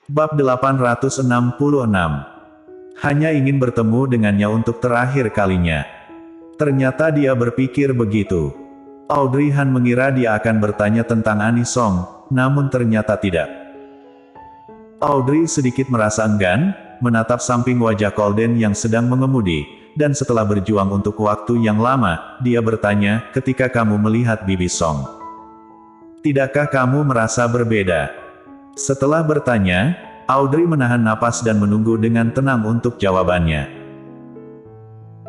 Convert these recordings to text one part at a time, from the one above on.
Bab 866. Hanya ingin bertemu dengannya untuk terakhir kalinya. Ternyata dia berpikir begitu. Audrey Han mengira dia akan bertanya tentang Anisong, namun ternyata tidak. Audrey sedikit merasa enggan, menatap samping wajah Colden yang sedang mengemudi, dan setelah berjuang untuk waktu yang lama, dia bertanya, ketika kamu melihat Bibi Song, tidakkah kamu merasa berbeda? Setelah bertanya, Audrey menahan napas dan menunggu dengan tenang untuk jawabannya.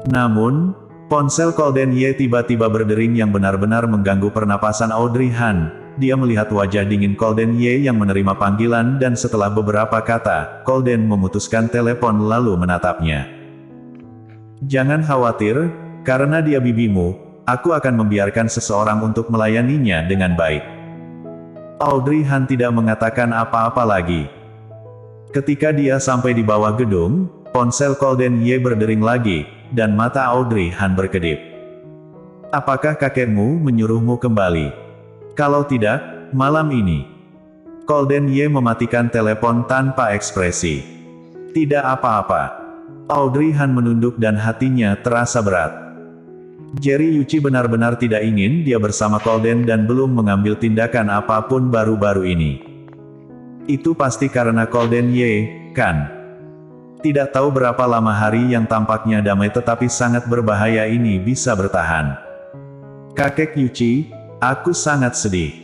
Namun, ponsel Colden Ye tiba-tiba berdering yang benar-benar mengganggu pernapasan Audrey Han. Dia melihat wajah dingin Colden Ye yang menerima panggilan dan setelah beberapa kata, Colden memutuskan telepon lalu menatapnya. Jangan khawatir, karena dia bibimu, aku akan membiarkan seseorang untuk melayaninya dengan baik. Audrey Han tidak mengatakan apa-apa lagi. Ketika dia sampai di bawah gedung, ponsel Colden Ye berdering lagi, dan mata Audrey Han berkedip. Apakah kakekmu menyuruhmu kembali? Kalau tidak, malam ini. Colden Ye mematikan telepon tanpa ekspresi. Tidak apa-apa. Audrey Han menunduk dan hatinya terasa berat. Jerry Yuchi benar-benar tidak ingin dia bersama Colden dan belum mengambil tindakan apapun baru-baru ini. Itu pasti karena Colden Ye, kan? Tidak tahu berapa lama hari yang tampaknya damai tetapi sangat berbahaya ini bisa bertahan. Kakek Yuchi, aku sangat sedih.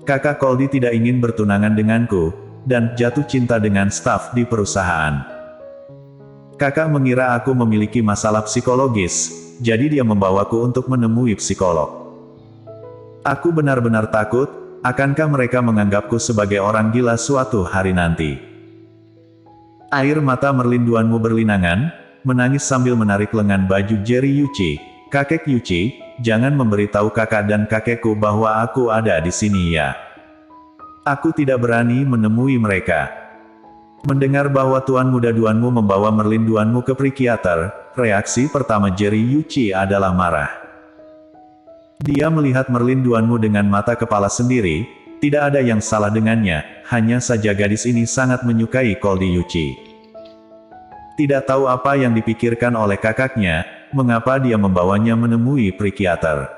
Kakak Coldy tidak ingin bertunangan denganku, dan jatuh cinta dengan staf di perusahaan. Kakak mengira aku memiliki masalah psikologis, jadi dia membawaku untuk menemui psikolog. Aku benar-benar takut, akankah mereka menganggapku sebagai orang gila suatu hari nanti. Air mata merlinduanmu berlinangan, menangis sambil menarik lengan baju Jerry Yuchi. Kakek Yuchi, jangan memberitahu kakak dan kakekku bahwa aku ada di sini ya. Aku tidak berani menemui mereka. Mendengar bahwa tuan muda duanmu membawa merlinduanmu ke psikiater, reaksi pertama Jerry Yuchi adalah marah. Dia melihat merlinduanmu dengan mata kepala sendiri, tidak ada yang salah dengannya, hanya saja gadis ini sangat menyukai Coldy Yuchi. Tidak tahu apa yang dipikirkan oleh kakaknya, mengapa dia membawanya menemui psikiater.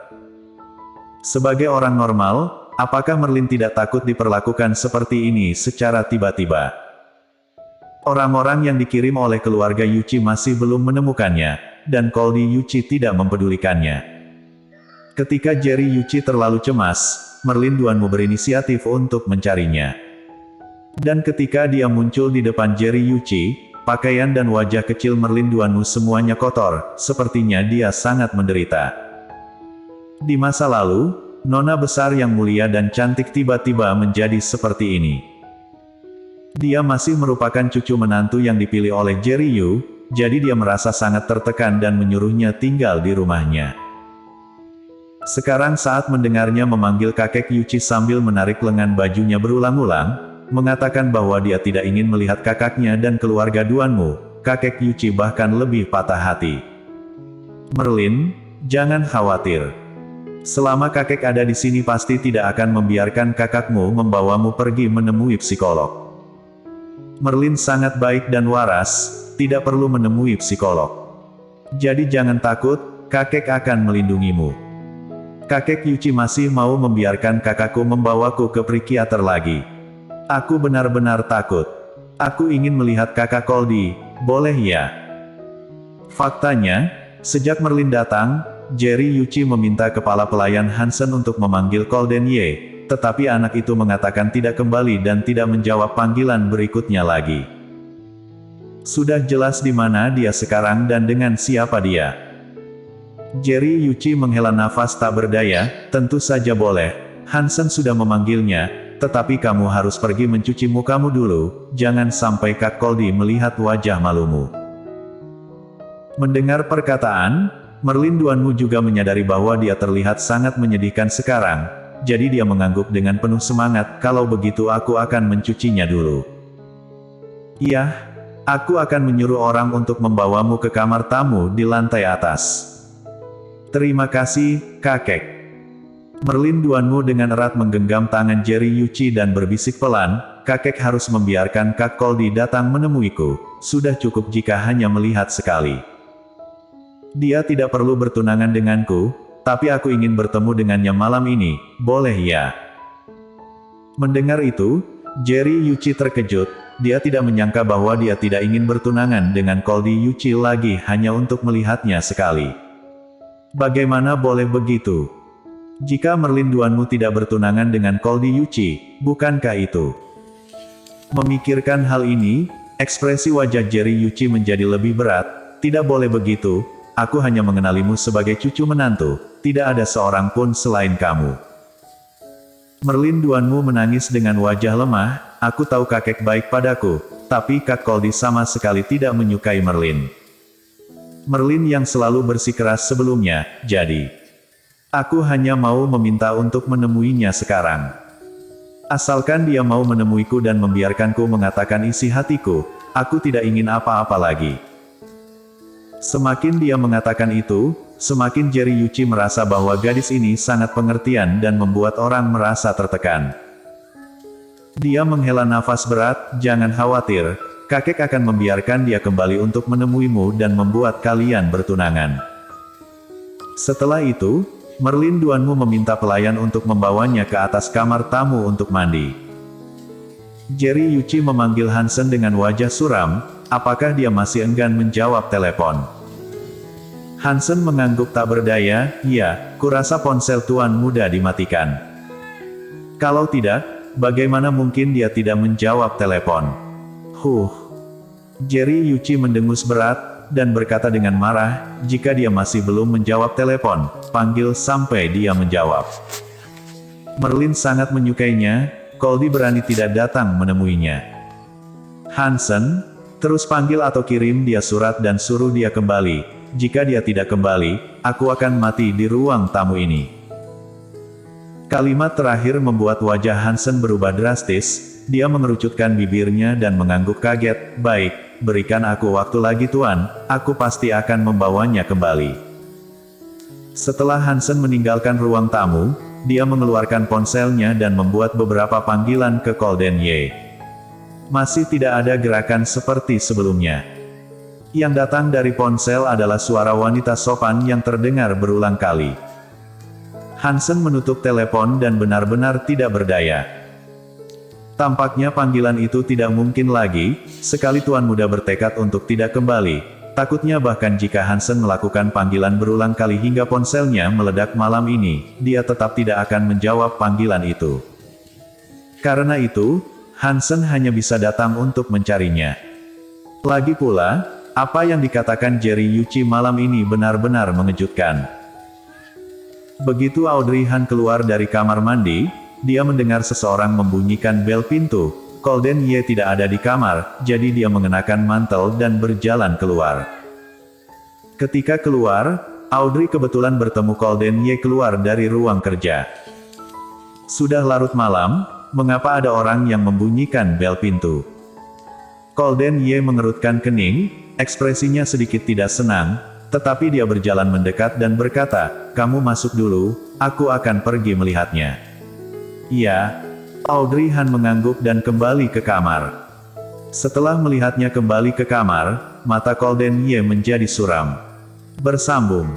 Sebagai orang normal, apakah Merlin tidak takut diperlakukan seperti ini secara tiba-tiba? Orang-orang yang dikirim oleh keluarga Yuchi masih belum menemukannya, dan Coldy Yuchi tidak mempedulikannya. Ketika Jerry Yuchi terlalu cemas, Merlin duanmu berinisiatif untuk mencarinya. Dan ketika dia muncul di depan Jerry Yuchi, pakaian dan wajah kecil Merlin duanmu semuanya kotor, sepertinya dia sangat menderita. Di masa lalu, nona besar yang mulia dan cantik tiba-tiba menjadi seperti ini. Dia masih merupakan cucu menantu yang dipilih oleh Jerry Yu, jadi dia merasa sangat tertekan dan menyuruhnya tinggal di rumahnya. Sekarang saat mendengarnya memanggil kakek Yuchi sambil menarik lengan bajunya berulang-ulang, mengatakan bahwa dia tidak ingin melihat kakaknya dan keluarga duanmu, kakek Yuchi bahkan lebih patah hati. Merlin, jangan khawatir. Selama kakek ada di sini pasti tidak akan membiarkan kakakmu membawamu pergi menemui psikolog. Merlin sangat baik dan waras, tidak perlu menemui psikolog. Jadi jangan takut, kakek akan melindungimu. Kakek Yuchi masih mau membiarkan kakakku membawaku ke psikiater lagi. Aku benar-benar takut. Aku ingin melihat kakak Coldy, boleh ya? Faktanya, sejak Merlin datang, Jerry Yuchi meminta kepala pelayan Hansen untuk memanggil Colden Ye. Tetapi anak itu mengatakan tidak kembali dan tidak menjawab panggilan berikutnya lagi. Sudah jelas di mana dia sekarang dan dengan siapa dia. Jerry Yuchi menghela nafas tak berdaya, tentu saja boleh, Hansen sudah memanggilnya, tetapi kamu harus pergi mencuci mukamu dulu, jangan sampai Kak Coldy melihat wajah malumu. Mendengar perkataan, Merlin duanmu juga menyadari bahwa dia terlihat sangat menyedihkan sekarang. Jadi dia mengangguk dengan penuh semangat, kalau begitu aku akan mencucinya dulu. Iya, aku akan menyuruh orang untuk membawamu ke kamar tamu di lantai atas. Terima kasih, kakek. Merlin duanmu dengan erat menggenggam tangan Jerry Yuchi dan berbisik pelan, kakek harus membiarkan Kak Koldi datang menemuiku. Sudah cukup jika hanya melihat sekali. Dia tidak perlu bertunangan denganku, tapi aku ingin bertemu dengannya malam ini, boleh ya? Mendengar itu, Jerry Yuichi terkejut. Dia tidak menyangka bahwa dia tidak ingin bertunangan dengan Koldi Yuichi lagi hanya untuk melihatnya sekali. Bagaimana boleh begitu? Jika Merlin Duanmu tidak bertunangan dengan Koldi Yuichi, bukankah itu? Memikirkan hal ini, ekspresi wajah Jerry Yuichi menjadi lebih berat. Tidak boleh begitu, aku hanya mengenalimu sebagai cucu menantu, tidak ada seorang pun selain kamu. Merlin Duanmu menangis dengan wajah lemah. Aku tahu kakek baik padaku, tapi Kak Koldi sama sekali tidak menyukai Merlin. Merlin yang selalu bersikeras sebelumnya, jadi aku hanya mau meminta untuk menemuinya sekarang. Asalkan dia mau menemuiku dan membiarkanku mengatakan isi hatiku, aku tidak ingin apa-apa lagi. Semakin dia mengatakan itu, semakin Jerry Yuichi merasa bahwa gadis ini sangat pengertian dan membuat orang merasa tertekan. Dia menghela nafas berat, jangan khawatir, kakek akan membiarkan dia kembali untuk menemuimu dan membuat kalian bertunangan. Setelah itu, Merlin Duanmu meminta pelayan untuk membawanya ke atas kamar tamu untuk mandi. Jerry Yuichi memanggil Hansen dengan wajah suram, apakah dia masih enggan menjawab telepon? Hansen mengangguk tak berdaya, ya, kurasa ponsel tuan muda dimatikan. Kalau tidak, bagaimana mungkin dia tidak menjawab telepon? Jerry Yuichi mendengus berat, dan berkata dengan marah, jika dia masih belum menjawab telepon, panggil sampai dia menjawab. Merlin sangat menyukainya, Koldi berani tidak datang menemuinya. Hansen, terus panggil atau kirim dia surat dan suruh dia kembali, jika dia tidak kembali, aku akan mati di ruang tamu ini. Kalimat terakhir membuat wajah Hansen berubah drastis, dia mengerucutkan bibirnya dan mengangguk kaget, baik. Berikan aku waktu lagi tuan, aku pasti akan membawanya kembali. Setelah Hansen meninggalkan ruang tamu, dia mengeluarkan ponselnya dan membuat beberapa panggilan ke Golden Ye. Masih tidak ada gerakan seperti sebelumnya. Yang datang dari ponsel adalah suara wanita sopan yang terdengar berulang kali. Hansen menutup telepon dan benar-benar tidak berdaya. Tampaknya panggilan itu tidak mungkin lagi, sekali tuan muda bertekad untuk tidak kembali. Takutnya bahkan jika Hansen melakukan panggilan berulang kali hingga ponselnya meledak malam ini, dia tetap tidak akan menjawab panggilan itu. Karena itu, Hansen hanya bisa datang untuk mencarinya. Lagi pula, apa yang dikatakan Jerry Yuichi malam ini benar-benar mengejutkan. Begitu Audrey Han keluar dari kamar mandi, dia mendengar seseorang membunyikan bel pintu. Golden Ye tidak ada di kamar, jadi dia mengenakan mantel dan berjalan keluar. Ketika keluar, Audrey kebetulan bertemu Golden Ye keluar dari ruang kerja. Sudah larut malam, mengapa ada orang yang membunyikan bel pintu? Golden Ye mengerutkan kening, ekspresinya sedikit tidak senang, tetapi dia berjalan mendekat dan berkata, kamu masuk dulu, aku akan pergi melihatnya. Iya, Audrey Han mengangguk dan kembali ke kamar. Setelah melihatnya kembali ke kamar, mata Golden Ye menjadi suram. Bersambung.